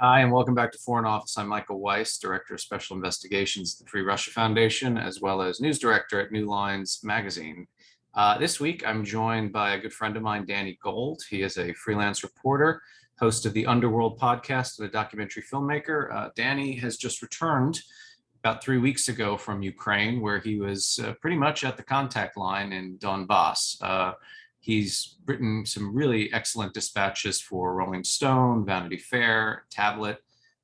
Hi, and welcome back to Foreign Office. I'm Michael Weiss, Director of Special Investigations at the Free Russia Foundation, as well as News Director at New Lines Magazine. This week, I'm joined by a good friend of mine, Danny Gold. He is a freelance reporter, host of the Underworld podcast, and a documentary filmmaker. Danny has just returned about 3 weeks ago from Ukraine, where he was pretty much at the contact line in Donbas. He's written some really excellent dispatches for Rolling Stone, Vanity Fair, Tablet,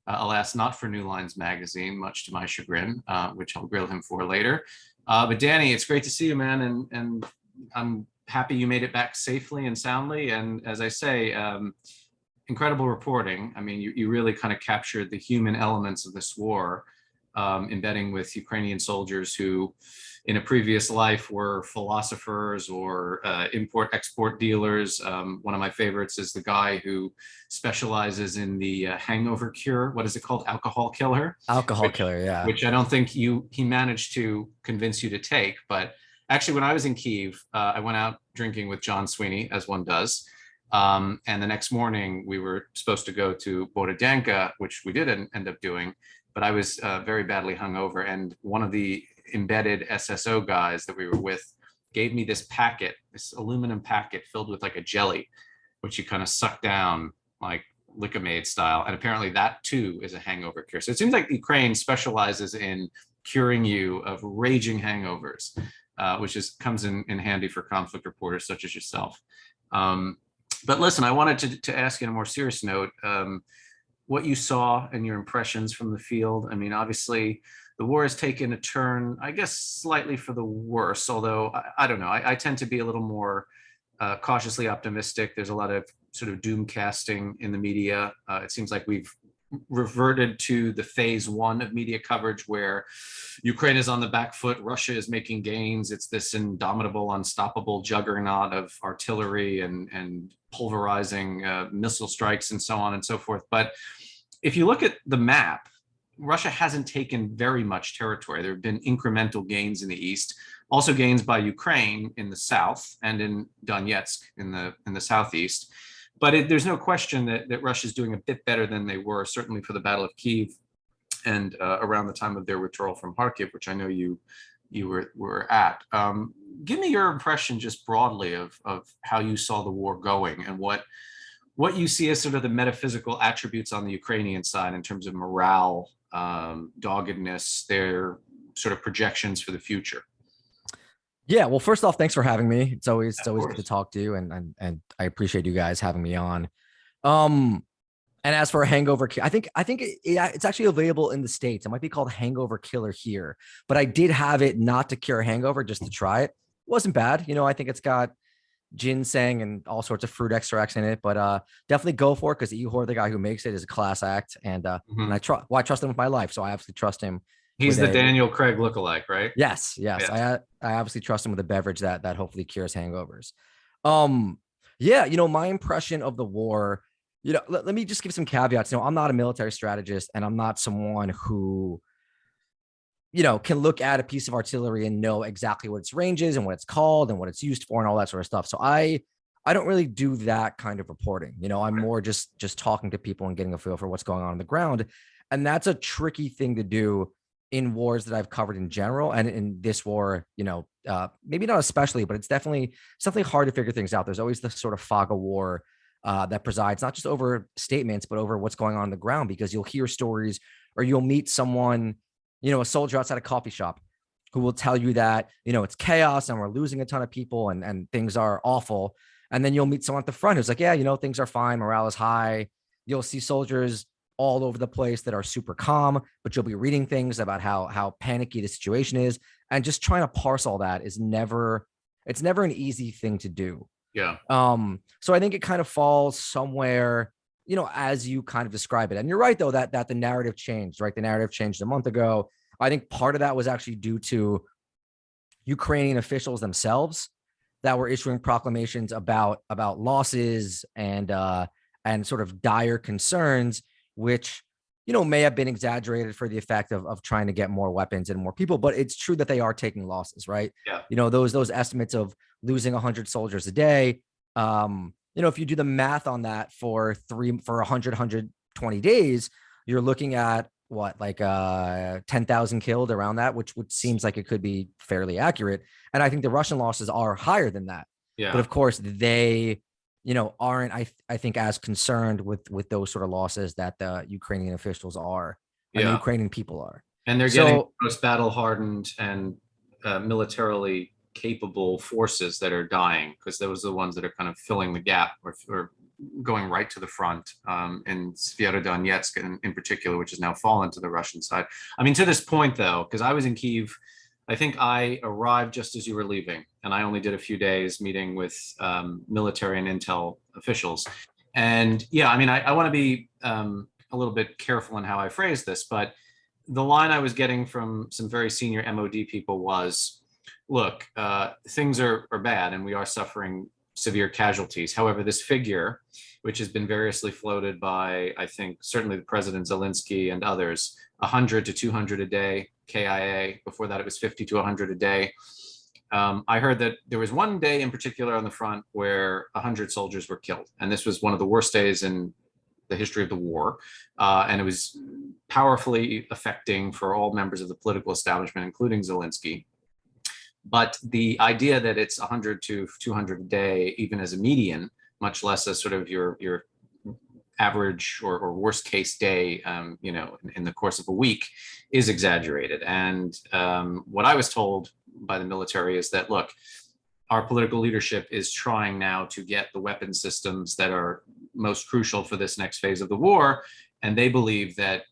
alas, not for New Lines Magazine, much to my chagrin, which I'll grill him for later. But Danny, it's great to see you, man, and I'm happy you made it back safely and soundly. And as I say, incredible reporting. I mean, you really kind of captured the human elements of this war, embedding with Ukrainian soldiers who, in a previous life, were philosophers or import-export dealers. One of my favorites is the guy who specializes in the hangover cure. What is it called? Alcohol killer? Alcohol killer, yeah. Which I don't think he managed to convince you to take. But actually, when I was in Kyiv, I went out drinking with John Sweeney, as one does. And the next morning, we were supposed to go to Borodenka, which we didn't end up doing. But I was very badly hungover, and one of the embedded SSO guys that we were with gave me this packet, this aluminum packet filled with like a jelly, which you kind of suck down like Lickamaid style. And apparently that too is a hangover cure. So it seems like Ukraine specializes in curing you of raging hangovers, which comes in handy for conflict reporters such as yourself. But listen, I wanted to ask you on a more serious note, what you saw and your impressions from the field. I mean, obviously, the war has taken a turn, I guess, slightly for the worse, although I don't know. I tend to be a little more cautiously optimistic. There's a lot of sort of doom casting in the media. It seems like we've reverted to the phase one of media coverage where Ukraine is on the back foot, Russia is making gains. It's this indomitable, unstoppable juggernaut of artillery and pulverizing missile strikes and so on and so forth. But if you look at the map, Russia hasn't taken very much territory. There have been incremental gains in the east, also gains by Ukraine in the south and in Donetsk in the southeast. But there's no question that Russia is doing a bit better than they were, certainly for the Battle of Kyiv and around the time of their withdrawal from Kharkiv, which I know you were at. Give me your impression just broadly of how you saw the war going and what you see as sort of the metaphysical attributes on the Ukrainian side in terms of morale, doggedness, their sort of projections for the future. Yeah, well, first off, thanks for having me. It's always Of good to course. talk to you, and I appreciate you guys having me on. Um, and as for a hangover, I think it's actually available in the States. It might be called Hangover Killer here, but I did have it not to cure a hangover, just to try it. It wasn't bad. I think it's got ginseng and all sorts of fruit extracts in it, but definitely go for it because Ihor, the guy who makes it, is a class act, and Mhm. I trust him with my life, so I absolutely trust him He's with the a Daniel Craig lookalike, right? yes. Yes. I obviously trust him with a beverage that hopefully cures hangovers. Um, yeah, my impression of the war. Let me just give some caveats. I'm not a military strategist, and I'm not someone who can look at a piece of artillery and know exactly what its range is and what it's called and what it's used for and all that sort of stuff. So I don't really do that kind of reporting. I'm more just talking to people and getting a feel for what's going on the ground, and that's a tricky thing to do in wars that I've covered in general, and in this war, maybe not especially, but it's definitely hard to figure things out. There's always the sort of fog of war that presides not just over statements, but over what's going on the ground, because you'll hear stories or you'll meet someone, a soldier outside a coffee shop who will tell you that, it's chaos and we're losing a ton of people and things are awful. And then you'll meet someone at the front who's like, yeah, things are fine. Morale is high. You'll see soldiers all over the place that are super calm, but you'll be reading things about how panicky the situation is. And just trying to parse all that it's never an easy thing to do. Yeah. So I think it kind of falls somewhere, as you kind of describe it. And you're right, though, that the narrative changed, right? The narrative changed a month ago. I think part of that was actually due to Ukrainian officials themselves that were issuing proclamations about losses and sort of dire concerns, which may have been exaggerated for the effect of trying to get more weapons and more people. But it's true that they are taking losses, right? Yeah. Those estimates of losing 100 soldiers a day. If you do the math on that for 100 20 days, you're looking at what, like 10,000 killed, around that, which seems like it could be fairly accurate. And I think the Russian losses are higher than that. But Yeah. of course, they, aren't, I think, as concerned with those sort of losses that the Ukrainian officials are, and the Yeah. Ukrainian people are. And they're getting So most battle hardened and militarily capable forces that are dying, because those are the ones that are kind of filling the gap, or going right to the front, in Svierodonetsk in particular, which has now fallen to the Russian side. I mean, to this point, though, because I was in Kyiv, I think I arrived just as you were leaving, and I only did a few days meeting with military and intel officials. And yeah, I mean, I want to be a little bit careful in how I phrase this, but the line I was getting from some very senior MOD people was, look, things are bad and we are suffering severe casualties. However, this figure, which has been variously floated by, I think, certainly the President Zelensky and others, 100 to 200 a day, KIA. Before that, it was 50 to 100 a day. I heard that there was one day in particular on the front where 100 soldiers were killed. And this was one of the worst days in the history of the war. And it was powerfully affecting for all members of the political establishment, including Zelensky. But the idea that it's 100 to 200 a day, even as a median, much less as sort of your average or worst case day, in the course of a week, is exaggerated. And what I was told by the military is that, look, our political leadership is trying now to get the weapon systems that are most crucial for this next phase of the war. And they believe that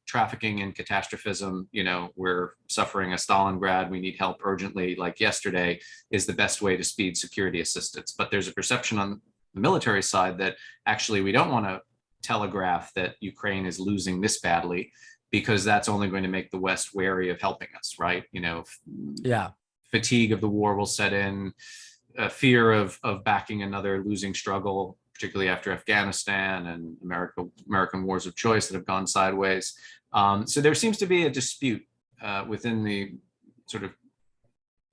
trafficking in catastrophism, we're suffering a Stalingrad, we need help urgently, like yesterday, is the best way to speed security assistance. But there's a perception on the military side that actually we don't want to telegraph that Ukraine is losing this badly, because that's only going to make the West wary of helping us, right? yeah, Fatigue of the war will set in, fear of backing another losing struggle, particularly after Afghanistan and American wars of choice that have gone sideways. So there seems to be a dispute within the sort of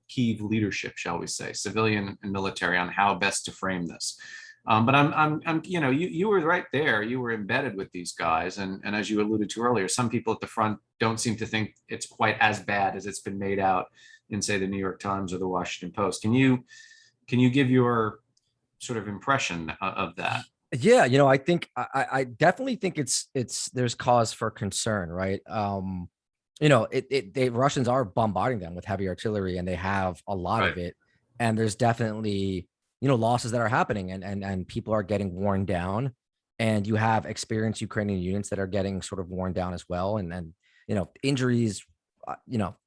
Kyiv leadership, shall we say, civilian and military, on how best to frame this. But you were right there. You were embedded with these guys, and as you alluded to earlier, some people at the front don't seem to think it's quite as bad as it's been made out in, say, the New York Times or the Washington Post. Can you give your sort of impression of that? Yeah, I think I definitely think it's there's cause for concern, right? The Russians are bombarding them with heavy artillery, and they have a lot Right. of it, and there's definitely losses that are happening, and people are getting worn down, and you have experienced Ukrainian units that are getting sort of worn down as well, and injuries.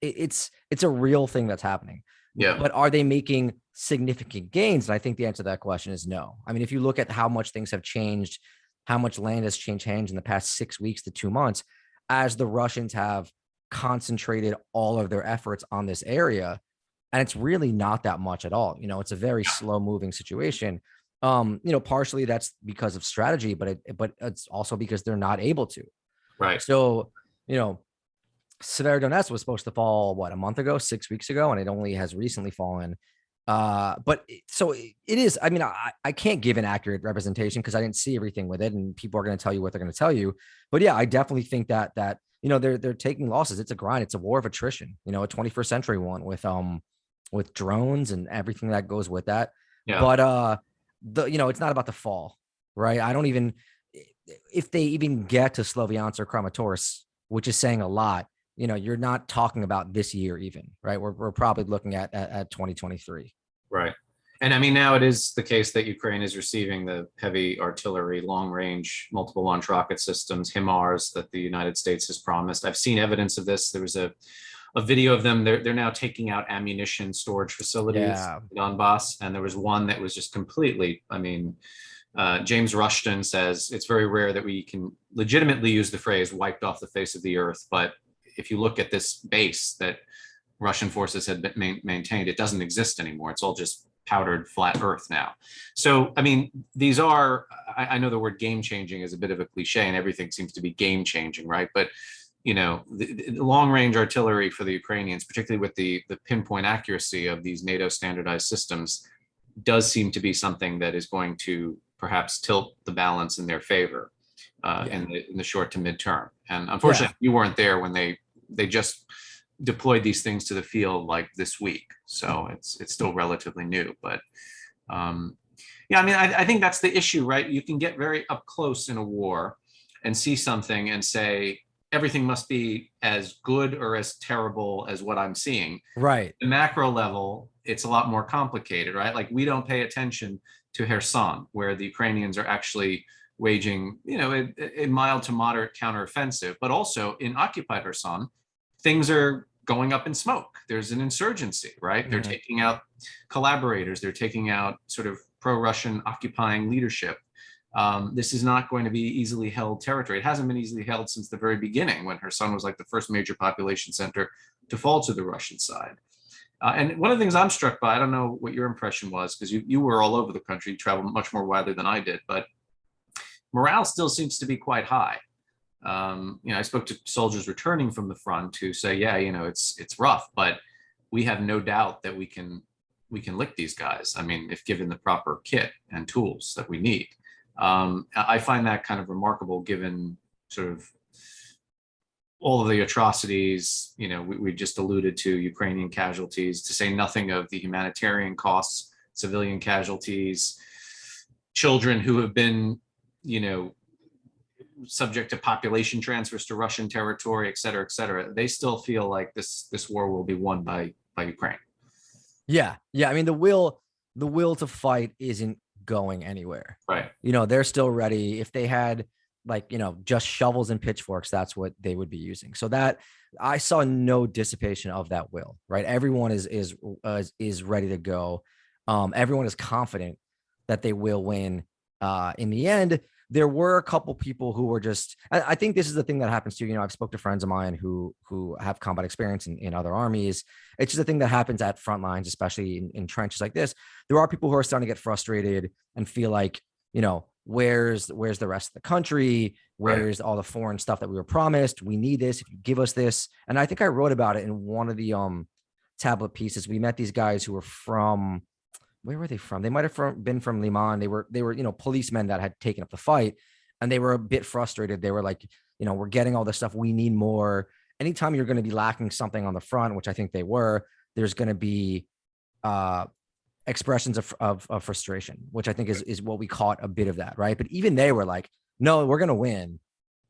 It's a real thing that's happening. Yeah. But are they making significant gains? And I think the answer to that question is no. I mean, if you look at how much things have changed, how much land has changed hands in the past 6 weeks to 2 months, as the Russians have concentrated all of their efforts on this area, and it's really not that much at all. It's a very slow moving situation. Partially that's because of strategy, but it's also because they're not able to. Right. So, Severodonetsk was supposed to fall, what, a month ago, 6 weeks ago, and it only has recently fallen. So it is. I mean, I can't give an accurate representation because I didn't see everything with it, and people are going to tell you what they're going to tell you. But yeah, I definitely think that they're taking losses. It's a grind. It's a war of attrition. A 21st century one with drones and everything that goes with that. Yeah. But it's not about the fall, right? I don't even, if they even get to Sloviansk or Kramatorsk, which is saying a lot. You're not talking about this year even, right? We're probably looking at 2023. Right. And I mean, now it is the case that Ukraine is receiving the heavy artillery, long range, multiple launch rocket systems, HIMARS, that the United States has promised. I've seen evidence of this. There was a video of them. They're now taking out ammunition storage facilities in Donbas. And there was one that was just completely, James Rushton says it's very rare that we can legitimately use the phrase wiped off the face of the earth. But if you look at this base that Russian forces had been maintained, it doesn't exist anymore. It's all just powdered flat earth now. So, these are, I know the word game changing is a bit of a cliche and everything seems to be game changing, right? But, the long range artillery for the Ukrainians, particularly with the pinpoint accuracy of these NATO standardized systems, does seem to be something that is going to perhaps tilt the balance in their favor. Yeah. in the short to midterm. And Yeah. unfortunately, you weren't there when they just deployed these things to the field like this week. So it's still relatively new, but yeah, I mean, I think that's the issue, right? You can get very up close in a war and see something and say everything must be as good or as terrible as what I'm seeing. Right. The macro level, it's a lot more complicated, right? Like we don't pay attention to Kherson, where the Ukrainians are actually waging, a mild to moderate counteroffensive, but also in occupied Kherson, things are going up in smoke. There's an insurgency, right? They're Mhm. taking out collaborators. They're taking out sort of pro-Russian occupying leadership. This is not going to be easily held territory. It hasn't been easily held since the very beginning, when Kherson was like the first major population center to fall to the Russian side. And one of the things I'm struck by, I don't know what your impression was, because you were all over the country, you traveled much more widely than I did, but morale still seems to be quite high. I spoke to soldiers returning from the front who say, yeah, it's rough, but we have no doubt that we can lick these guys. I mean, if given the proper kit and tools that we need. I find that kind of remarkable, given sort of all of the atrocities, we just alluded to, Ukrainian casualties, to say nothing of the humanitarian costs, civilian casualties, children who have been, subject to population transfers to Russian territory, et cetera, et cetera. They still feel like this war will be won by Ukraine. Yeah. Yeah. I mean, the will to fight isn't going anywhere. Right. They're still ready. If they had just shovels and pitchforks, that's what they would be using. So that I saw no dissipation of that will, right? Everyone is ready to go. Everyone is confident that they will win. In the end, there were a couple people who were just, I think this is the thing that happens too. I've spoke to friends of mine who have combat experience in other armies. It's just a thing that happens at front lines, especially in trenches like this. There are people who are starting to get frustrated and feel like, where's the rest of the country? Right. Where's all the foreign stuff that we were promised? We need this. If you give us this. And I think I wrote about it in one of the tablet pieces. We met these guys who were from, where were they from? They might have been from Liman. They were, policemen that had taken up the fight, and they were a bit frustrated. They were like, we're getting all this stuff. We need more. Anytime you're going to be lacking something on the front, which I think they were, there's going to be expressions of frustration, which I think is what we caught a bit of that, right? But even they were like, no, we're going to win,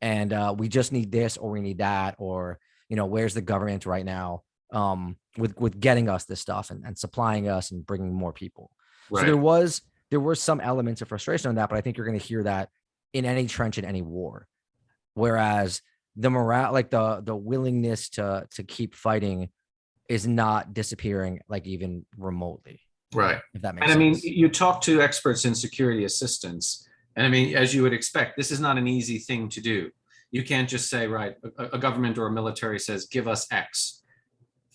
and we just need this, or we need that, or where's the government right now with getting us this stuff and supplying us and bringing more people. So Right. there were some elements of frustration on that, but I think you're going to hear that in any trench, in any war. Whereas the morale, like the willingness to keep fighting, is not disappearing, like even remotely. Right. If that makes And I mean, sense. you talk to experts in security assistance, and I mean, as you would expect, this is not an easy thing to do. You can't just say, right, a government or a military says, give us X.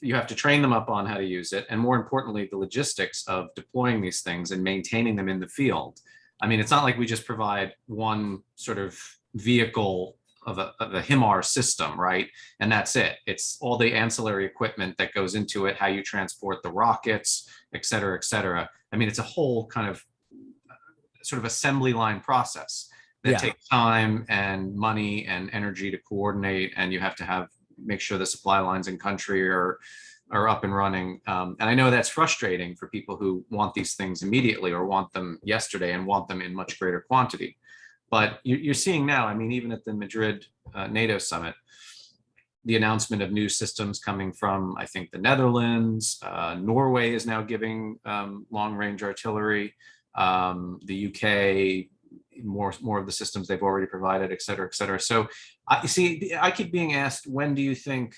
You have to train them up on how to use it. And more importantly, the logistics of deploying these things and maintaining them in the field. I mean, it's not like we just provide one sort of vehicle of a HIMAR system, right? And that's it. It's all the ancillary equipment that goes into it, how you transport the rockets, et cetera, et cetera. I mean, it's a whole kind of sort of assembly line process that Yeah. takes time and money and energy to coordinate, and you have to make sure the supply lines in country are up and running. And I know that's frustrating for people who want these things immediately, or want them yesterday, and want them in much greater quantity. But you're seeing now, I mean, even at the Madrid NATO summit, the announcement of new systems coming from, I think, the Netherlands. Norway is now giving long-range artillery. The UK, more of the systems they've already provided, et cetera, et cetera. So I keep being asked, when do you think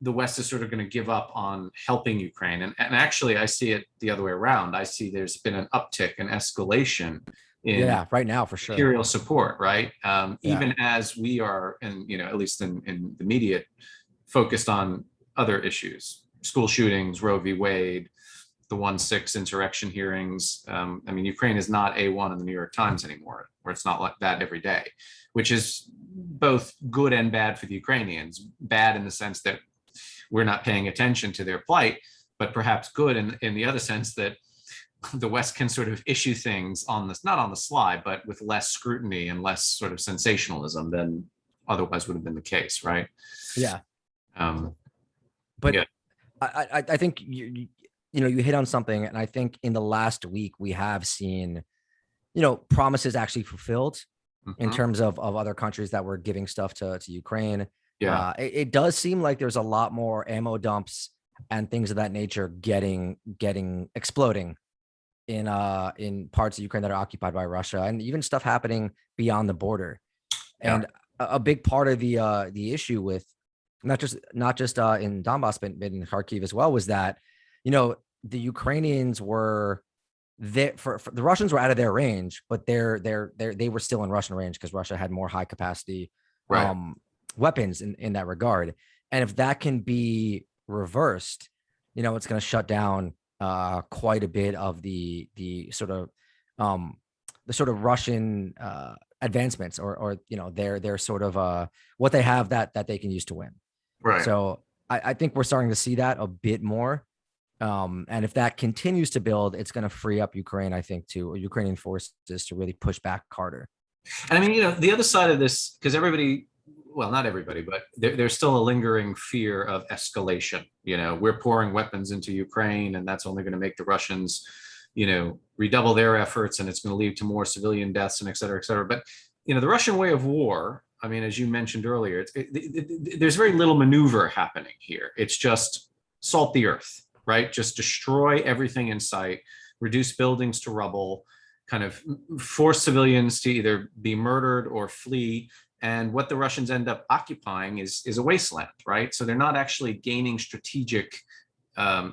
the West is sort of going to give up on helping Ukraine? And actually, I see it the other way around. I see there's been an uptick, an escalation in Right now, for sure. material support, right? Yeah. Even as we are, and at least in the media, focused on other issues, school shootings, Roe v. Wade, the 1/6 insurrection hearings. I mean, Ukraine is not A1 in the New York Times anymore, where it's not like that every day, which is both good and bad for the Ukrainians. Bad in the sense that we're not paying attention to their plight, but perhaps good in the other sense that the West can sort of issue things on this, not on the sly, but with less scrutiny and less sort of sensationalism than otherwise would have been the case, right? Yeah. Um, But yeah. I think you hit on something, and I think in the last week we have seen promises actually fulfilled in Mhm. terms of other countries that were giving stuff to Ukraine. Yeah. It does seem like there's a lot more ammo dumps and things of that nature getting exploding in parts of Ukraine that are occupied by Russia, and even stuff happening beyond the border. Yeah. And a big part of the issue with not just in Donbas, but in Kharkiv as well, was that the Ukrainians were there for the Russians were out of their range, but they were still in Russian range because Russia had more high capacity Right. weapons in that regard. And if that can be reversed, it's going to shut down quite a bit of the sort of Russian advancements, or their sort of what they have that they can use to win. Right. So I think we're starting to see that a bit more. And if that continues to build, it's going to free up Ukraine, I think, to Ukrainian forces to really push back harder. And I mean, the other side of this, because everybody, well, not everybody, but there's still a lingering fear of escalation. We're pouring weapons into Ukraine, and that's only going to make the Russians, redouble their efforts, and it's going to lead to more civilian deaths and et cetera, et cetera. But, the Russian way of war, I mean, as you mentioned earlier, there's very little maneuver happening here. It's just salt the earth, right? Just destroy everything in sight, reduce buildings to rubble, kind of force civilians to either be murdered or flee. And what the Russians end up occupying is a wasteland, right? So they're not actually gaining strategic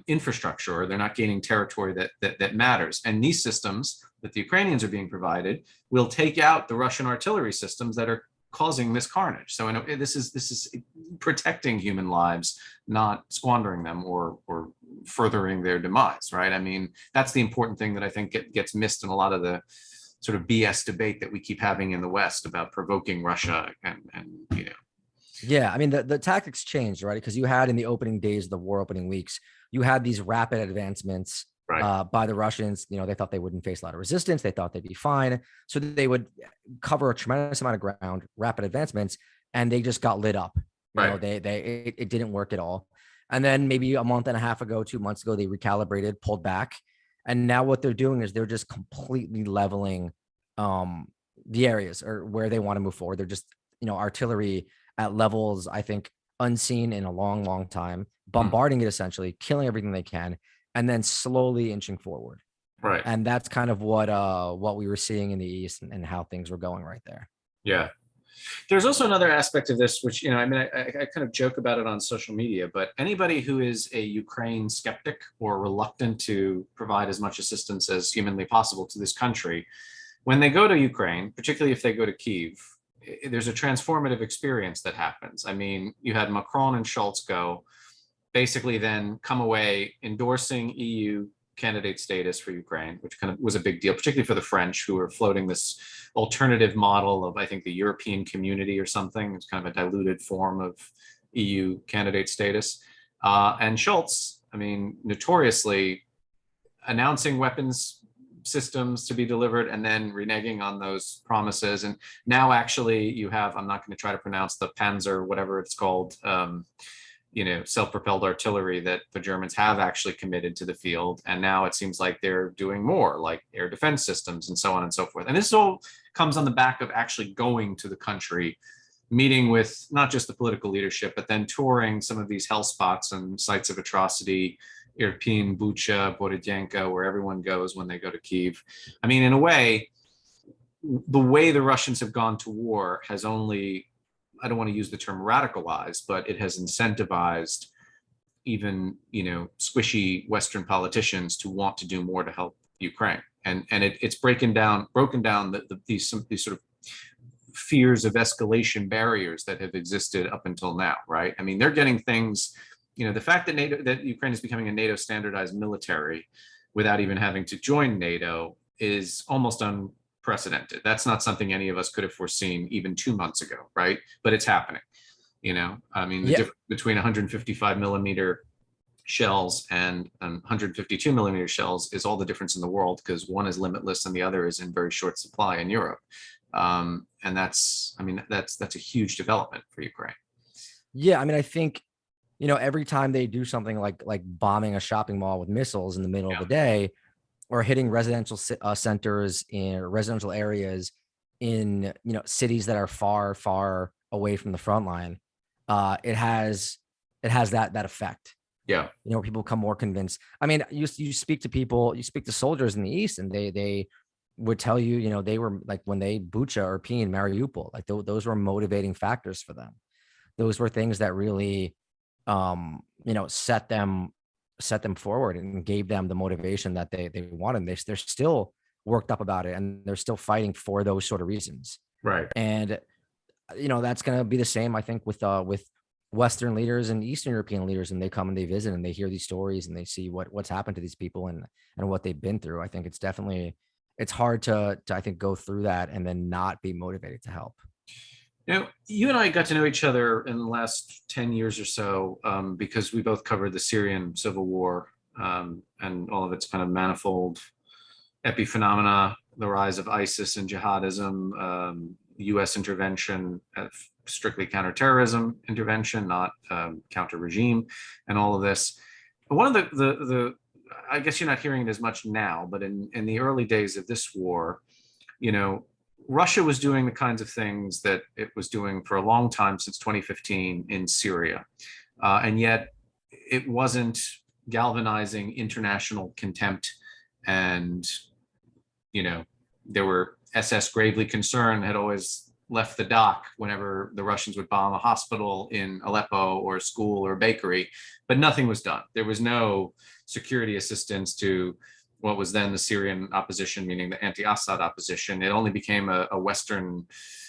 infrastructure, or they're not gaining territory that matters. And these systems that the Ukrainians are being provided will take out the Russian artillery systems that are causing this carnage. So this is protecting human lives, not squandering them or furthering their demise, right? I mean, that's the important thing that I think gets missed in a lot of the sort of BS debate that we keep having in the West about provoking Russia and. Yeah, I mean, the tactics changed, right? Because you had in the opening days of the war, opening weeks, you had these rapid advancements Right. by the Russians. They thought they wouldn't face a lot of resistance. They thought they'd be fine. So they would cover a tremendous amount of ground, rapid advancements, and they just got lit up. Right. It didn't work at all. And then maybe a month and a half ago, 2 months ago, they recalibrated, pulled back. And now what they're doing is they're just completely leveling the areas or where they want to move forward. They're just, artillery at levels, I think, unseen in a long, long time, bombarding it essentially, killing everything they can, and then slowly inching forward. Right. And that's kind of what we were seeing in the East, and how things were going right there. Yeah. There's also another aspect of this, which, I mean, I kind of joke about it on social media, but anybody who is a Ukraine skeptic or reluctant to provide as much assistance as humanly possible to this country, when they go to Ukraine, particularly if they go to Kyiv, there's a transformative experience that happens. I mean, you had Macron and Schultz go, basically then come away endorsing EU candidate status for Ukraine, which kind of was a big deal, particularly for the French, who were floating this alternative model of, I think, the European Community or something. It's kind of a diluted form of EU candidate status. And Schultz, I mean, notoriously announcing weapons systems to be delivered and then reneging on those promises. And now actually you have, I'm not going to try to pronounce the Panzer, whatever it's called, self-propelled artillery that the Germans have actually committed to the field. And now it seems like they're doing more, like air defense systems and so on and so forth. And this all comes on the back of actually going to the country, meeting with not just the political leadership, but then touring some of these hell spots and sites of atrocity, Irpin, Bucha, Borodyanka, where everyone goes when they go to Kyiv. I mean, in a way, the way the Russians have gone to war has only, I don't want to use the term radicalized, but it has incentivized even, squishy Western politicians to want to do more to help Ukraine. And it's broken down these sort of fears of escalation barriers that have existed up until now, right? I mean, they're getting things, the fact that Ukraine is becoming a NATO standardized military without even having to join NATO is almost unprecedented. That's not something any of us could have foreseen even 2 months ago, right? But it's happening. I mean, the difference between 155 millimeter shells and 152 millimeter shells is all the difference in the world, because one is limitless and the other is in very short supply in Europe. And that's, I mean, that's a huge development for Ukraine. Yeah, I mean, I think, every time they do something like bombing a shopping mall with missiles in the middle of the day, or hitting residential centers in residential areas in cities that are far, far away from the front line, it has that effect. Yeah. People become more convinced. I mean, you speak to people, you speak to soldiers in the East, and they would tell you, they were like, when they Bucha or Irpin, Mariupol, like those were motivating factors for them. Those were things that really, set them forward and gave them the motivation that they wanted. They're still worked up about it, and they're still fighting for those sort of reasons. Right. And that's going to be the same, I think, with Western leaders and Eastern European leaders, and they come and they visit and they hear these stories and they see what's happened to these people and what they've been through. I think it's hard to I think go through that and then not be motivated to help. You and I got to know each other in the last 10 years or so, because we both covered the Syrian civil war, and all of its kind of manifold epiphenomena, the rise of ISIS and jihadism, US intervention, strictly counterterrorism intervention, not counter regime, and all of this. One of the I guess you're not hearing it as much now, but in the early days of this war, Russia was doing the kinds of things that it was doing for a long time, since 2015 in Syria. And yet it wasn't galvanizing international contempt. And, there were SS Gravely Concerned had always left the dock whenever the Russians would bomb a hospital in Aleppo or a school or a bakery, but nothing was done. There was no security assistance to what was then the Syrian opposition, meaning the anti-Assad opposition. It only became a Western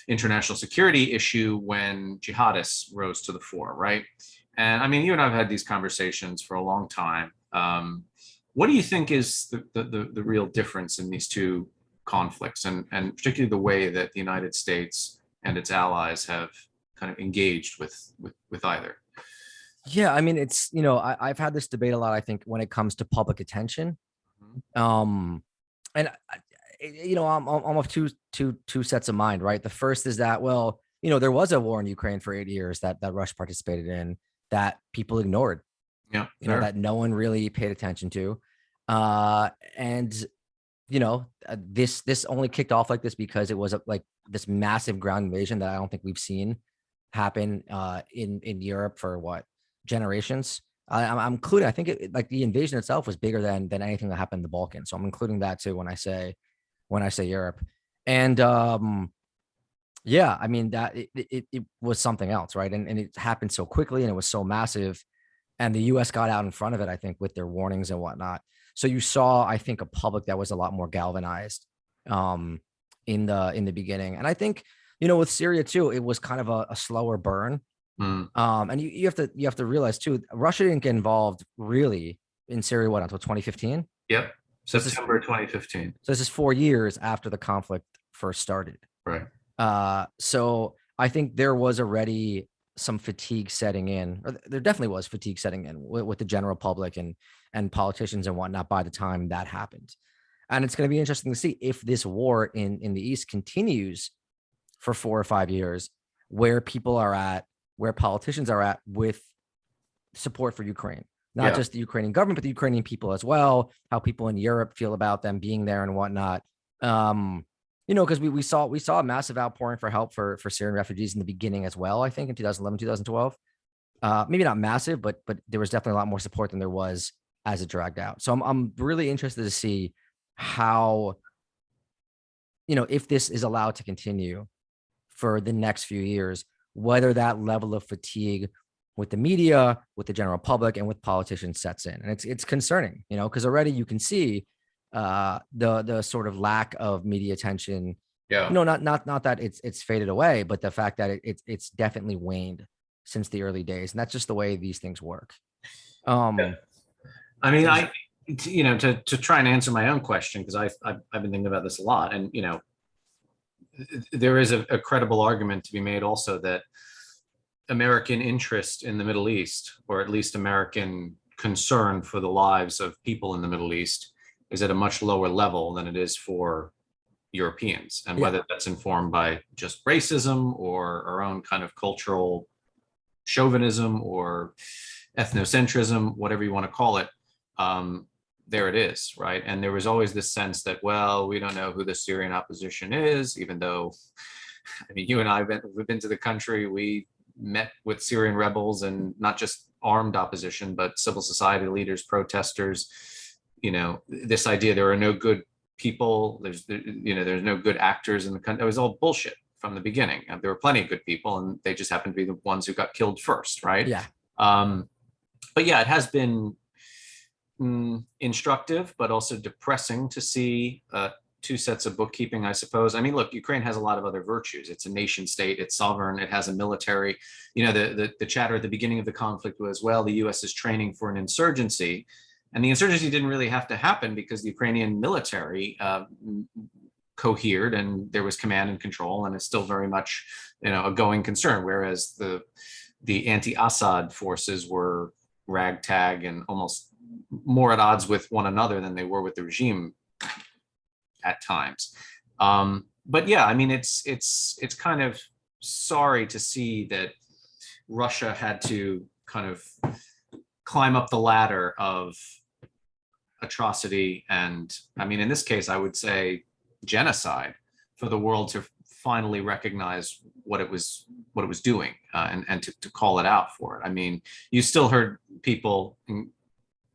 international security issue when jihadists rose to the fore, right? And I mean, you and I have had these conversations for a long time. What do you think is the real difference in these two conflicts, and particularly the way that the United States and its allies have kind of engaged with either? Yeah, I mean, it's, I've had this debate a lot, I think, when it comes to public attention. And I'm of two sets of mind, right? The first is that, well, there was a war in Ukraine for 8 years that Russia participated in, that people ignored, Yeah, that no one really paid attention to. And this only kicked off like this because it was like this massive ground invasion that I don't think we've seen happen in Europe for generations. I'm including, I think like the invasion itself was bigger than anything that happened in the Balkans. So I'm including that too when I say Europe. And yeah, I mean, that it was something else, right? And it happened so quickly and it was so massive. And the US got out in front of it, I think, with their warnings and whatnot. So you saw, I think, a public that was a lot more galvanized in the beginning. And I think, with Syria too, it was kind of a slower burn. And you have to realize too, Russia didn't get involved really in Syria until 2015. Yep, September 2015. So this is 4 years after the conflict first started. Right. So I think there was already some fatigue setting in, or there definitely was fatigue setting in with the general public and politicians and whatnot by the time that happened. And it's going to be interesting to see if this war in the East continues for 4 or 5 years, where people are at, where politicians are at with support for Ukraine, not just the Ukrainian government, but the Ukrainian people as well, how people in Europe feel about them being there and whatnot. Because we saw a massive outpouring for help for Syrian refugees in the beginning as well, I think in 2011, 2012. Maybe not massive, but there was definitely a lot more support than there was as it dragged out. So I'm really interested to see how, if this is allowed to continue for the next few years, whether that level of fatigue with the media, with the general public, and with politicians sets in. And it's concerning, because already you can see the sort of lack of media attention. Yeah. Not that it's faded away, but the fact that it's definitely waned since the early days. And that's just the way these things work. I mean, to try and answer my own question, because I've been thinking about this a lot, and there is a credible argument to be made also that American interest in the Middle East, or at least American concern for the lives of people in the Middle East is at a much lower level than it is for Europeans. And Yeah. whether that's informed by just racism or our own kind of cultural chauvinism or ethnocentrism, whatever you want to call it, there it is, right? And there was always this sense that, well, we don't know who the Syrian opposition is, even though, I mean, you and I, we've been to the country, we met with Syrian rebels, and not just armed opposition, but civil society leaders, protesters. You know, this idea there are no good people, there's no good actors in the country. It was all bullshit from the beginning. There were plenty of good people, and they just happened to be the ones who got killed first, right? Yeah. But yeah, it has been instructive, but also depressing to see two sets of bookkeeping, I suppose. I mean, look, Ukraine has a lot of other virtues. It's a nation state, it's sovereign, it has a military. You know, the chatter at the beginning of the conflict was, well, the US is training for an insurgency. And the insurgency didn't really have to happen because the Ukrainian military cohered, and there was command and control, and it's still very much, you know, a going concern. Whereas the anti-Assad forces were ragtag and almost more at odds with one another than they were with the regime at times. But yeah, I mean, it's kind of sorry to see that Russia had to kind of climb up the ladder of atrocity, and I mean, in this case, I would say genocide, for the world to finally recognize what it was doing, and to call it out for it. I mean, you still heard people in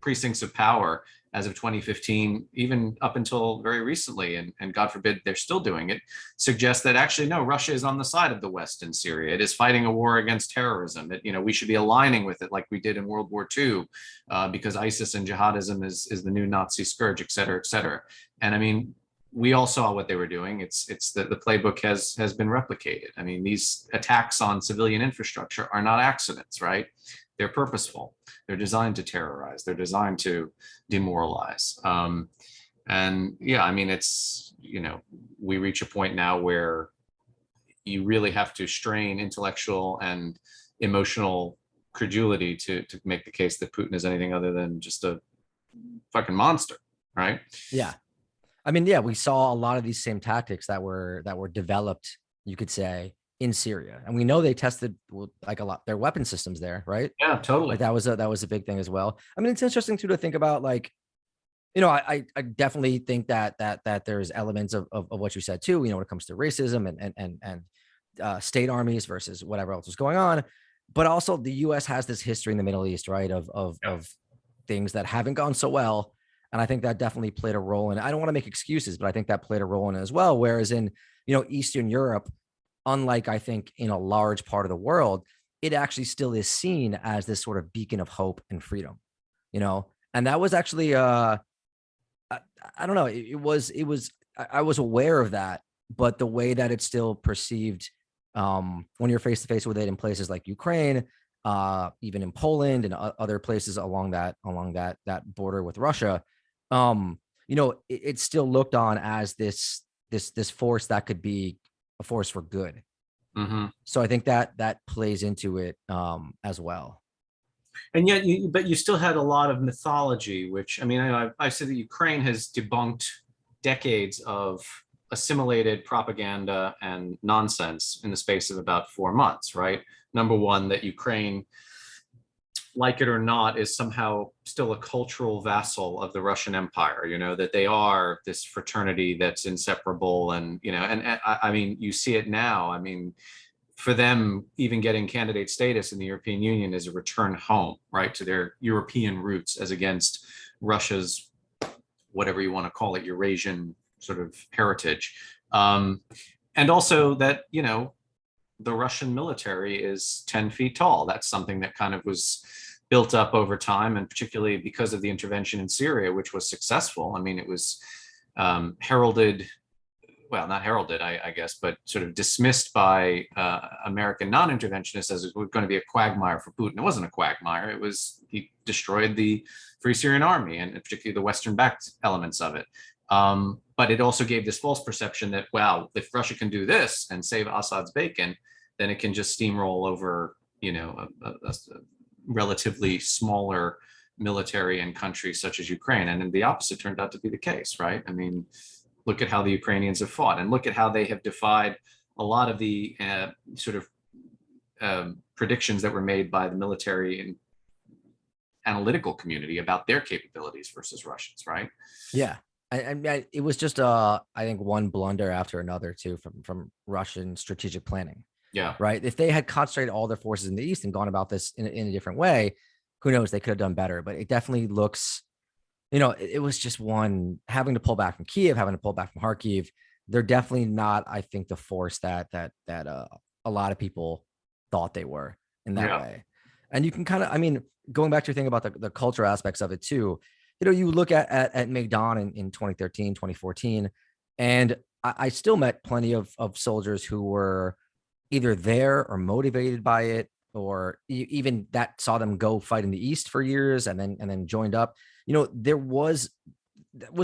precincts of power as of 2015, even up until very recently, and God forbid they're still doing it, suggest that actually, no, Russia is on the side of the West in Syria. It is fighting a war against terrorism. That, you know, we should be aligning with it like we did in World War II, because ISIS and jihadism is the new Nazi scourge, et cetera, et cetera. And I mean, we all saw what they were doing. It's that the playbook has been replicated. I mean, these attacks on civilian infrastructure are not accidents, right? They're purposeful. They're designed to terrorize. They're designed to demoralize. And yeah, I mean, it's, you know, we reach a point now where you really have to strain intellectual and emotional credulity to make the case that Putin is anything other than just a fucking monster, right? Yeah. I mean, yeah, we saw a lot of these same tactics that were developed, you could say, in Syria, and we know they tested like a lot their weapon systems there, right? Yeah, totally. Like that was a big thing as well. I mean, it's interesting too to think about, like, you know, I definitely think that there's elements of what you said too. You know, when it comes to racism and state armies versus whatever else was going on, but also the U.S. has this history in the Middle East, right? Of things that haven't gone so well. And I think that definitely played a role in it. I don't want to make excuses, but I think that played a role in it as well. Whereas in, you know, Eastern Europe, unlike I think in a large part of the world, it actually still is seen as this sort of beacon of hope and freedom, you know? And that was actually, I don't know, I was aware of that, but the way that it's still perceived, when you're face to face with it in places like Ukraine, even in Poland and other places along that border with Russia, you know, it's still looked on as this force that could be a force for good. Mm-hmm. So I think that plays into it as well. And yet, but you still had a lot of mythology, which, I mean, I said that Ukraine has debunked decades of assimilated propaganda and nonsense in the space of about 4 months, right? Number one, that Ukraine, like it or not, is somehow still a cultural vassal of the Russian Empire, you know, that they are this fraternity that's inseparable. And, you know, and I mean, you see it now. I mean, for them, even getting candidate status in the European Union is a return home, right, to their European roots, as against Russia's, whatever you want to call it, Eurasian sort of heritage. And also that, you know, the Russian military is 10 feet tall. That's something that kind of was built up over time, and particularly because of the intervention in Syria, which was successful. I mean, it was heralded, well, not heralded, I guess, but sort of dismissed by American non-interventionists as it was going to be a quagmire for Putin. It wasn't a quagmire. It was, he destroyed the Free Syrian Army, and particularly the Western-backed elements of it. But it also gave this false perception that, wow, if Russia can do this and save Assad's bacon, then it can just steamroll over, you know, a relatively smaller military in countries such as Ukraine. And then the opposite turned out to be the case, right? I mean, look at how the Ukrainians have fought, and look at how they have defied a lot of the sort of predictions that were made by the military and analytical community about their capabilities versus Russians, right? Yeah. It was just I think one blunder after another too from Russian strategic planning. Yeah. Right. If they had concentrated all their forces in the east and gone about this in a different way, who knows? They could have done better. But it definitely looks, it was just one having to pull back from Kiev, having to pull back from Kharkiv. They're definitely not, I think, the force that a lot of people thought they were in that way. And you can kind of, I mean, going back to your thing about the culture aspects of it too, you look at Maidan in 2013, 2014, and I still met plenty of soldiers who were either there or motivated by it, or even that saw them go fight in the East for years and then joined up. There was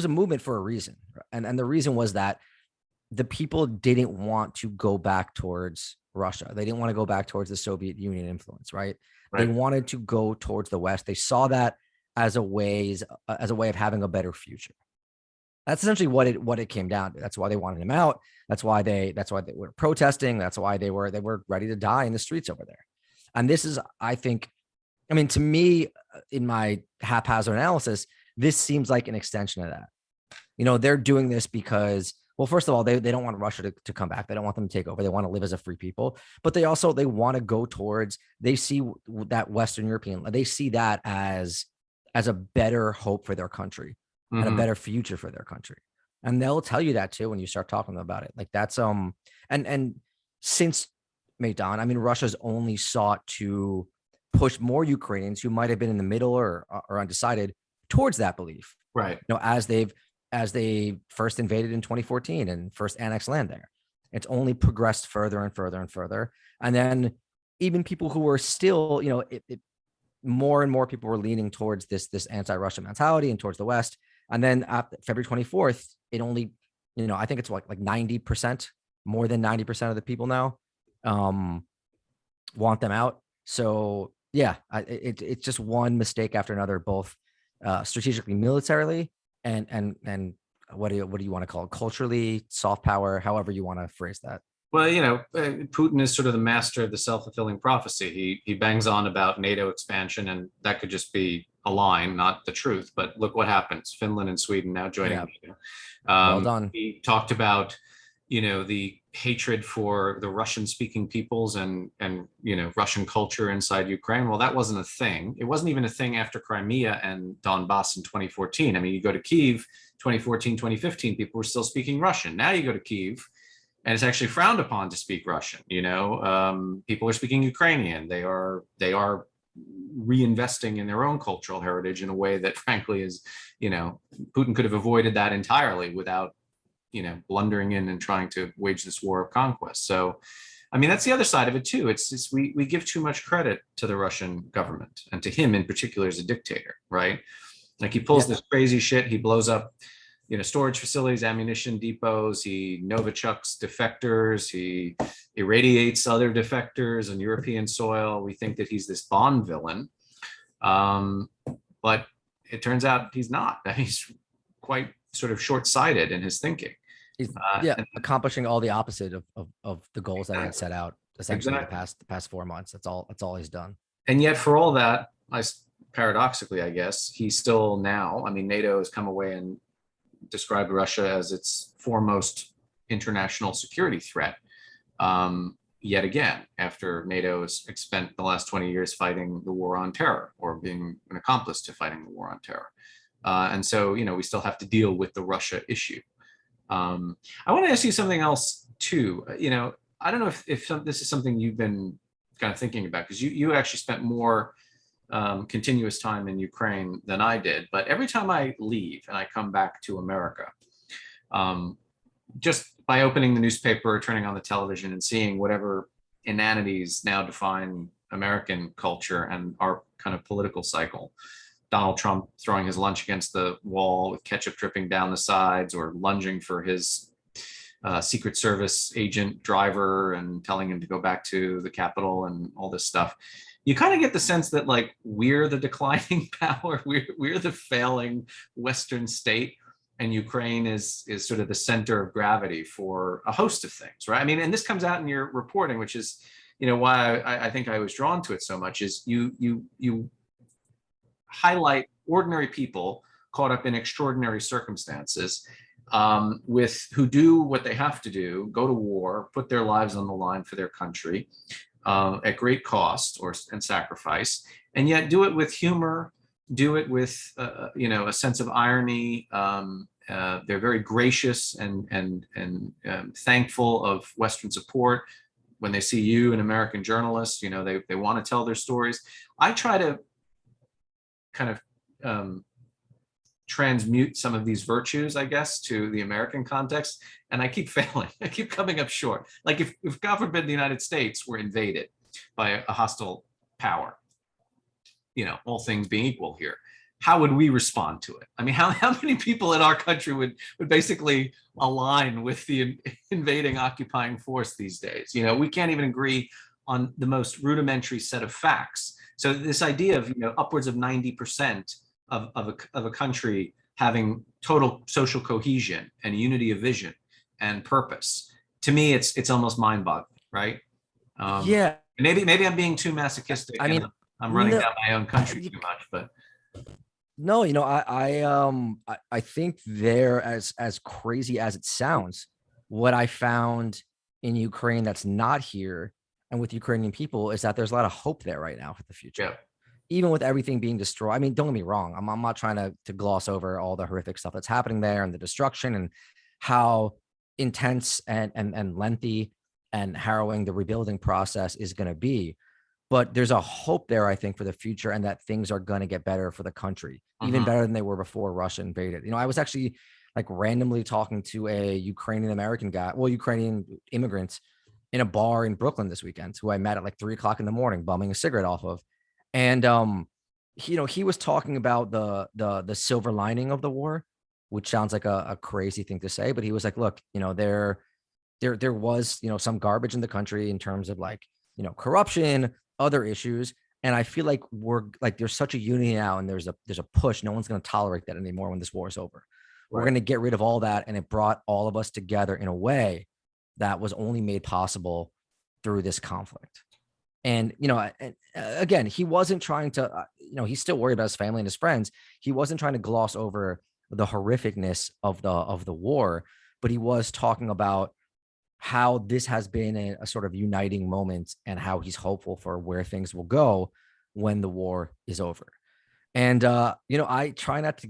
a movement for a reason. And the reason was that the people didn't want to go back towards Russia. They didn't want to go back towards the Soviet Union influence, right? They wanted to go towards the West. They saw that as a way of having a better future. That's essentially what it came down to. That's why they wanted him out. That's why they were protesting. That's why they were ready to die in the streets over there. And this is, I think, I mean, to me, in my haphazard analysis, this seems like an extension of that. They're doing this because, well, first of all, they don't want Russia to come back. They don't want them to take over. They want to live as a free people, but they want to go towards, they see that Western European, they see that as a better hope for their country and a better future for their country. And they'll tell you that too when you start talking about it. Like that's and since Maidan, I mean, Russia's only sought to push more Ukrainians who might have been in the middle or undecided towards that belief. Right. As they first invaded in 2014 and first annexed land there. It's only progressed further and further and further. And then even people who were still, more and more people were leaning towards this anti-Russian mentality and towards the West. And then after February 24th, it only, I think it's like 90%, more than 90% of the people now want them out. So yeah, it's just one mistake after another, both strategically, militarily, and what do you want to call it? Culturally, soft power, however you want to phrase that. Well, Putin is sort of the master of the self-fulfilling prophecy. He bangs on about NATO expansion, and that could just be a line, not the truth. But look what happens: Finland and Sweden now joining NATO. Well done. He talked about, the hatred for the Russian-speaking peoples and Russian culture inside Ukraine. Well, that wasn't a thing. It wasn't even a thing after Crimea and Donbas in 2014. I mean, you go to Kyiv, 2014, 2015, people were still speaking Russian. Now you go to Kyiv, and it's actually frowned upon to speak Russian. People are speaking Ukrainian. They are reinvesting in their own cultural heritage in a way that, frankly, is, Putin could have avoided that entirely without, blundering in and trying to wage this war of conquest. So, I mean, that's the other side of it too. It's we give too much credit to the Russian government, and to him in particular as a dictator, right? Like he pulls this crazy shit. He blows up storage facilities, ammunition depots. He Novichok's defectors. He irradiates other defectors on European soil. We think that he's this Bond villain, but it turns out he's not. He's quite sort of short-sighted in his thinking. He's accomplishing all the opposite of the goals that he had set out essentially the past 4 months. That's all he's done. And yet, for all that, paradoxically, I guess, he's still now. I mean, NATO has come away and described Russia as its foremost international security threat. Yet again, after NATO has spent the last 20 years fighting the war on terror, or being an accomplice to fighting the war on terror. And so, we still have to deal with the Russia issue. I want to ask you something else too. I don't know if this is something you've been kind of thinking about, because you actually spent more continuous time in Ukraine than I did. But every time I leave and I come back to America, just by opening the newspaper or turning on the television and seeing whatever inanities now define American culture and our kind of political cycle, Donald Trump throwing his lunch against the wall with ketchup dripping down the sides, or lunging for his Secret Service agent driver and telling him to go back to the Capitol, and all this stuff. you kind of get the sense that like we're the declining power, we're the failing Western state, and Ukraine is sort of the center of gravity for a host of things, right? I mean, and this comes out in your reporting, which is, why I think I was drawn to it so much, is you highlight ordinary people caught up in extraordinary circumstances, with who do what they have to do, go to war, put their lives on the line for their country, at great cost and sacrifice, and yet do it with humor, do it with a sense of irony. They're very gracious and thankful of Western support. When they see you, an American journalist, they want to tell their stories. I try to kind of transmute some of these virtues, I guess, to the American context, and I keep failing. I keep coming up short. Like if God forbid the United States were invaded by a hostile power, all things being equal here, how would we respond to it? I mean, how many people in our country would basically align with the invading occupying force these days? We can't even agree on the most rudimentary set of facts. So this idea of upwards of 90% of a country having total social cohesion and unity of vision and purpose, to me, it's almost mind-boggling, right? Yeah, Maybe I'm being too masochistic. I mean, and I'm running no, down my own country too much, but no, I think they're as crazy as it sounds. What I found in Ukraine that's not here and with Ukrainian people is that there's a lot of hope there right now for the future. yeah. Even with everything being destroyed. I mean, don't get me wrong. I'm not trying to gloss over all the horrific stuff that's happening there and the destruction and how intense and lengthy and harrowing the rebuilding process is going to be. But there's a hope there, I think, for the future, and that things are going to get better for the country, even better than they were before Russia invaded. I was actually like randomly talking to a Ukrainian American guy, Ukrainian immigrants in a bar in Brooklyn this weekend, who I met at like 3 o'clock in the morning, bumming a cigarette off of. And he was talking about the silver lining of the war, which sounds like a crazy thing to say, but he was like, look, there was, some garbage in the country in terms of like, corruption, other issues. And I feel like we're like, there's such a unity now, and there's a push. No one's going to tolerate that anymore when this war is over. We're going to get rid of all that. And it brought all of us together in a way that was only made possible through this conflict. And, again, he wasn't trying to, he's still worried about his family and his friends. He wasn't trying to gloss over the horrificness of the war, but he was talking about how this has been a sort of uniting moment and how he's hopeful for where things will go when the war is over. And, I try not to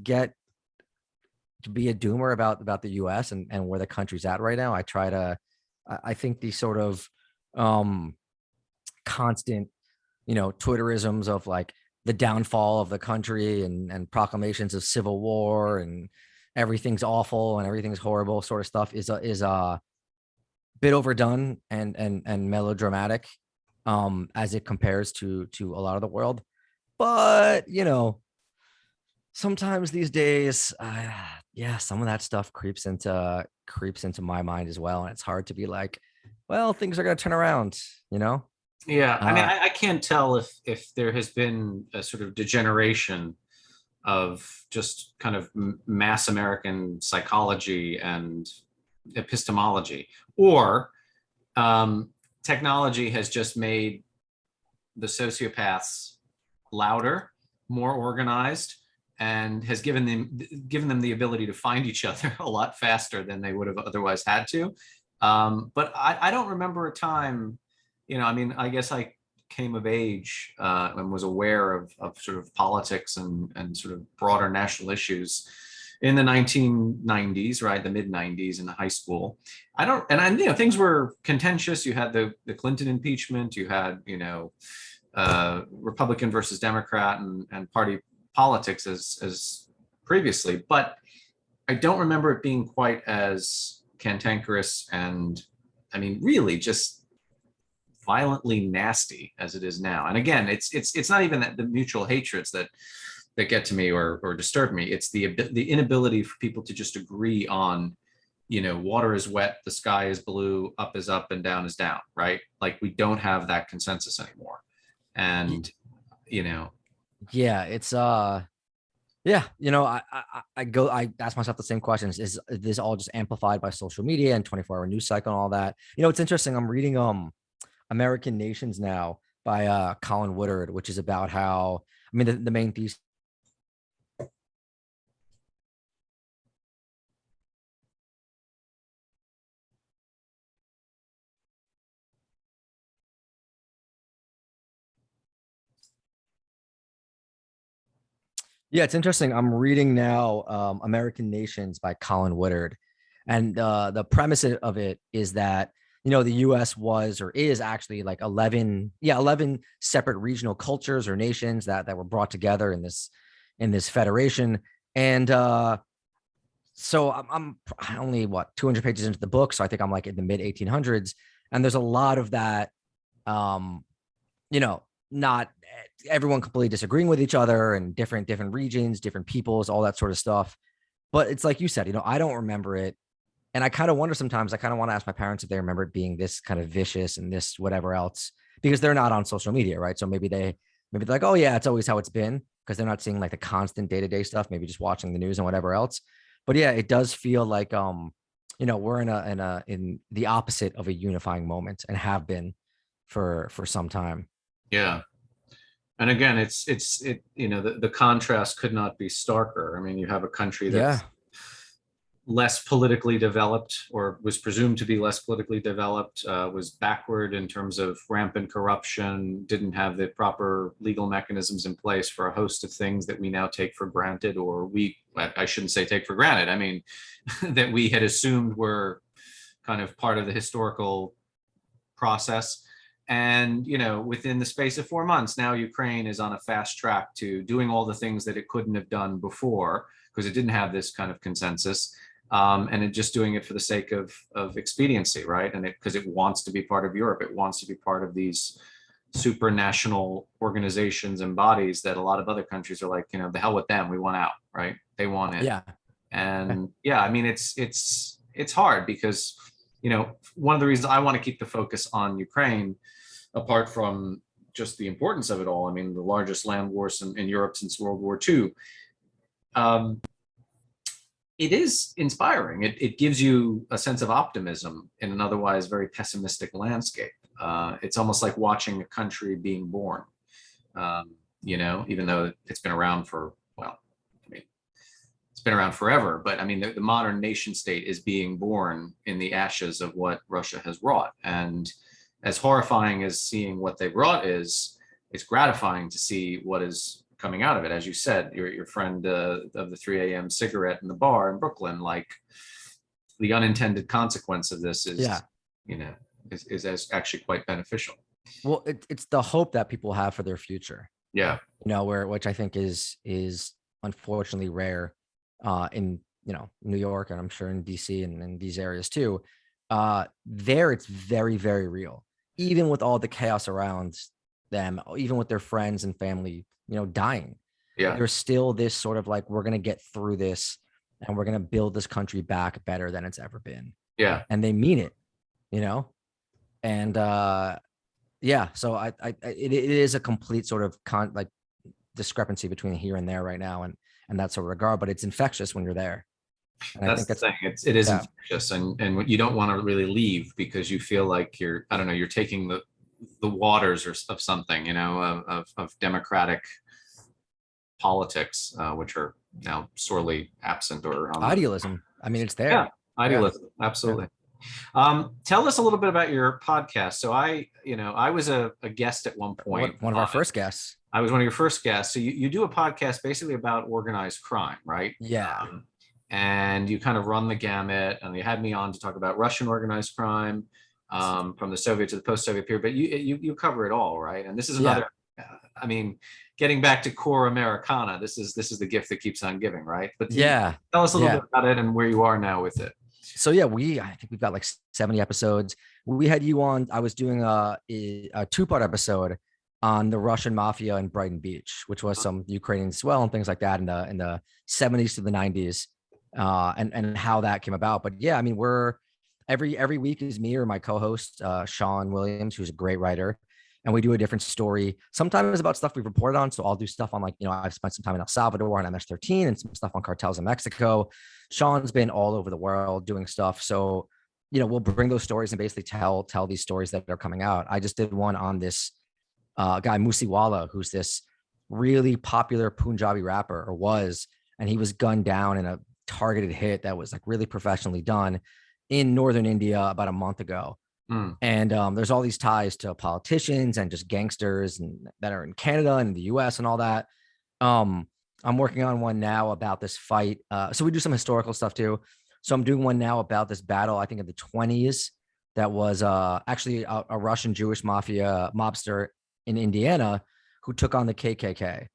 be a doomer about the US and where the country's at right now. I think these sort of, constant, Twitterisms of like the downfall of the country and proclamations of civil war and everything's awful and everything's horrible sort of stuff is a bit overdone and melodramatic, as it compares to a lot of the world. But sometimes these days, some of that stuff creeps into my mind as well, and it's hard to be like, well, things are going to turn around. Yeah, I mean, I can't tell if there has been a sort of degeneration of just kind of mass American psychology and epistemology, or technology has just made the sociopaths louder, more organized, and has given them the ability to find each other a lot faster than they would have otherwise had to. But I don't remember a time. I mean, I guess I came of age and was aware of sort of politics and sort of broader national issues in the 1990s, right? The mid 90s in high school. Things were contentious. You had the Clinton impeachment, you had, Republican versus Democrat and party politics as previously, but I don't remember it being quite as cantankerous and, I mean, really just violently nasty as it is now. And again, it's not even that the mutual hatreds that get to me or disturb me. It's the inability for people to just agree on, water is wet, the sky is blue, up is up, and down is down, right? Like we don't have that consensus anymore. And, you know, Yeah, it's yeah, I ask myself the same questions. Is this all just amplified by social media and 24-hour news cycle and all that? It's interesting. I'm reading American Nations now by Colin Woodard, which is about how, I mean, the main thesis. Yeah, it's interesting. I'm reading now American Nations by Colin Woodard. And the premise of it is that, the US was or is actually like 11 separate regional cultures or nations that were brought together in this federation. And so I'm only 200 pages into the book. So I think I'm like in the mid 1800s. And there's a lot of that, um, not everyone completely disagreeing with each other and different regions, different peoples, all that sort of stuff. But it's like you said, I don't remember it. And I kind of wonder sometimes, I kind of want to ask my parents if they remember it being this kind of vicious and this whatever else, because they're not on social media, right? So maybe they're like, oh yeah, it's always how it's been, because they're not seeing like the constant day-to-day stuff, maybe just watching the news and whatever else. But yeah, it does feel like we're in the opposite of a unifying moment and have been for some time. yeah. And again, the contrast could not be starker. I mean, you have a country Yeah. that's less politically developed, or was presumed to be less politically developed, was backward in terms of rampant corruption, didn't have the proper legal mechanisms in place for a host of things that we now take for granted, or I shouldn't say take for granted, I mean, that we had assumed were kind of part of the historical process. And, within the space of 4 months, now Ukraine is on a fast track to doing all the things that it couldn't have done before, because it didn't have this kind of consensus. And it just doing it for the sake of expediency, right? And because it wants to be part of Europe, it wants to be part of these supranational organizations and bodies that a lot of other countries are like, the hell with them, we want out, right? They want it. Yeah. And yeah, I mean, it's hard because, one of the reasons I want to keep the focus on Ukraine, apart from just the importance of it all, I mean, the largest land wars in Europe since World War II. It is inspiring. It gives you a sense of optimism in an otherwise very pessimistic landscape. It's almost like watching a country being born, even though it's been around for, well, I mean, it's been around forever, but I mean, the modern nation state is being born in the ashes of what Russia has wrought. And as horrifying as seeing what they've wrought is, it's gratifying to see what is coming out of it. As you said, your friend of the 3 a.m. cigarette in the bar in Brooklyn, like the unintended consequence of this is, is actually quite beneficial. Well, it's the hope that people have for their future. Yeah. Which I think is unfortunately rare in, New York, and I'm sure in DC and in these areas too. There it's very, very real, even with all the chaos around them, even with their friends and family, dying. Yeah. There's still this sort of like, we're going to get through this and we're going to build this country back better than it's ever been. Yeah. And they mean it, and yeah, so it is a complete sort of discrepancy between here and there right now, and that sort of regard, but it's infectious when you're there. And that's the thing. It is infectious, and you don't want to really leave because you feel like you're taking the waters of something, of democratic politics, which are now sorely absent, or idealism. I mean, it's there. Yeah, idealism, absolutely. Yeah. Tell us a little bit about your podcast. So I was a guest at one point. One of our first guests. I was one of your first guests. So you do a podcast basically about organized crime, right? Yeah. And you kind of run the gamut, and you had me on to talk about Russian organized crime, from the Soviet to the post-Soviet period, but you cover it all, right? And this is another, I mean, getting back to core Americana, this is the gift that keeps on giving, right? But tell us a little bit about it and where you are now with it. So yeah, I think we've got like 70 episodes. We had you on. I was doing a 2-part episode on the Russian mafia in Brighton Beach, which was some Ukrainian swell and things like that in the 70s to the 90s, and how that came about. But yeah, I mean, we're every week is me or my co-host Sean Williams, who's a great writer. and we do a different story. Sometimes about stuff we've reported on. So I'll do stuff on, like, I've spent some time in El Salvador on MS-13 and some stuff on cartels in Mexico. Sean's been all over the world doing stuff. So, we'll bring those stories and basically tell these stories that are coming out. I just did one on this guy, Musiwala, who's this really popular Punjabi rapper, or was, and he was gunned down in a targeted hit that was like really professionally done in northern India about a month ago. And there's all these ties to politicians and just gangsters and that are in Canada and the US and all that. I'm working on one now about this fight. So we do some historical stuff too. So I'm doing one now about this battle, I think in the 20s, that was actually a Russian Jewish mafia mobster in Indiana who took on the KKK.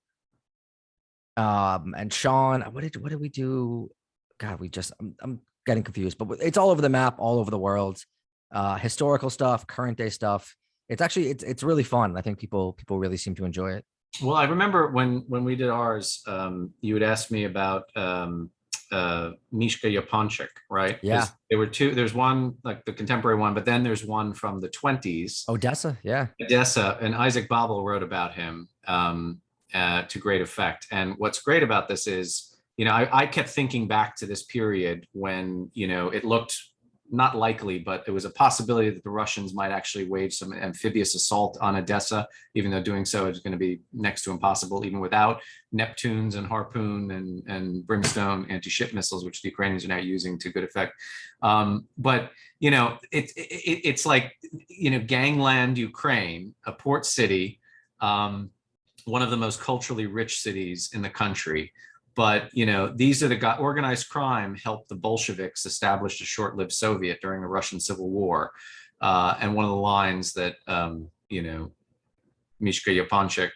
And Sean, what did we do? God, I'm getting confused, but it's all over the map, all over the world. Historical stuff, current day stuff. It's actually, it's really fun. I think people really seem to enjoy it. Well, I remember when we did ours, you had asked me about Mishka Yaponchik, right? Yeah. There were two. There's one like the contemporary one, but then there's one from the 20s. Odessa, yeah. Odessa, and Isaac Babel wrote about him to great effect. And what's great about this is, I kept thinking back to this period when, it looked not likely, but it was a possibility that the Russians might actually wage some amphibious assault on Odessa, even though doing so is going to be next to impossible, even without Neptunes and Harpoon and Brimstone anti-ship missiles, which the Ukrainians are now using to good effect. But, it's like, gangland Ukraine, a port city, one of the most culturally rich cities in the country. But, these are the organized crime helped the Bolsheviks establish a short-lived Soviet during the Russian Civil War. And one of the lines that, Mishka Yaponchik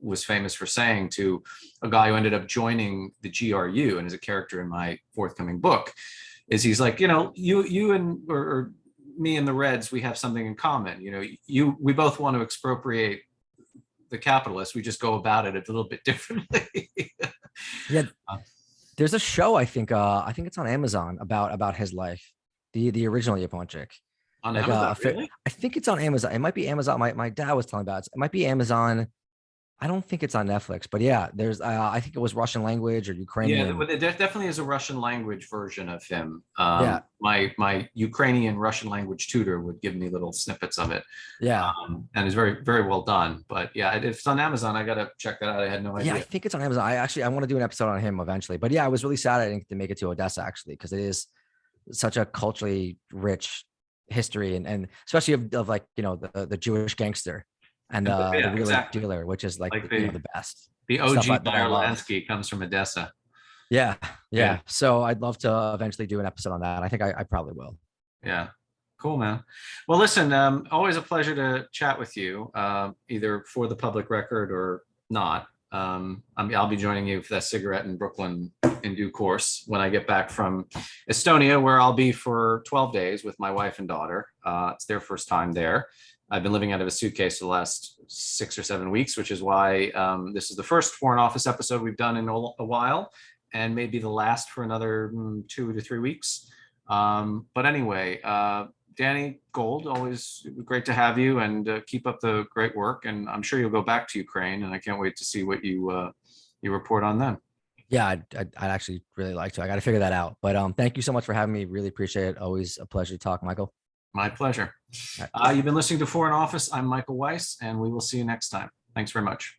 was famous for saying to a guy who ended up joining the GRU and is a character in my forthcoming book is he's like, you and or me and the Reds, we have something in common. We both want to expropriate the capitalists. We just go about it a little bit differently. Yeah, there's a show I think it's on Amazon about his life, the original Yaponchik. On Amazon, really? I think it's on Amazon. It might be Amazon. My dad was telling about it. It might be Amazon. I don't think it's on Netflix, but yeah, there's I think it was Russian language or Ukrainian. Yeah, there definitely is a Russian language version of him. Yeah. My Ukrainian Russian language tutor would give me little snippets of it. Yeah. And it's very, very well done. But yeah, if it's on Amazon, I got to check that out. I had no idea. Yeah, I think it's on Amazon. I want to do an episode on him eventually. But yeah, I was really sad I didn't get to make it to Odessa actually, because it is such a culturally rich history and especially of like, the Jewish gangster. And the real exactly. dealer, which is like the best. The OG Meyer Lansky comes from Odessa. Yeah. So I'd love to eventually do an episode on that. I think I probably will. Yeah. Cool, man. Well, listen, always a pleasure to chat with you, either for the public record or not. I'll be joining you for that cigarette in Brooklyn in due course when I get back from Estonia, where I'll be for 12 days with my wife and daughter. It's their first time there. I've been living out of a suitcase for the last 6 or 7 weeks, which is why this is the first Foreign Office episode we've done in a while, and maybe the last for another 2 to 3 weeks. But anyway, Danny Gold, always great to have you, and keep up the great work. And I'm sure you'll go back to Ukraine, and I can't wait to see what you report on then. Yeah, I'd actually really like to. I got to figure that out. But thank you so much for having me. Really appreciate it. Always a pleasure to talk, Michael. My pleasure. You've been listening to Foreign Office. I'm Michael Weiss, and we will see you next time. Thanks very much.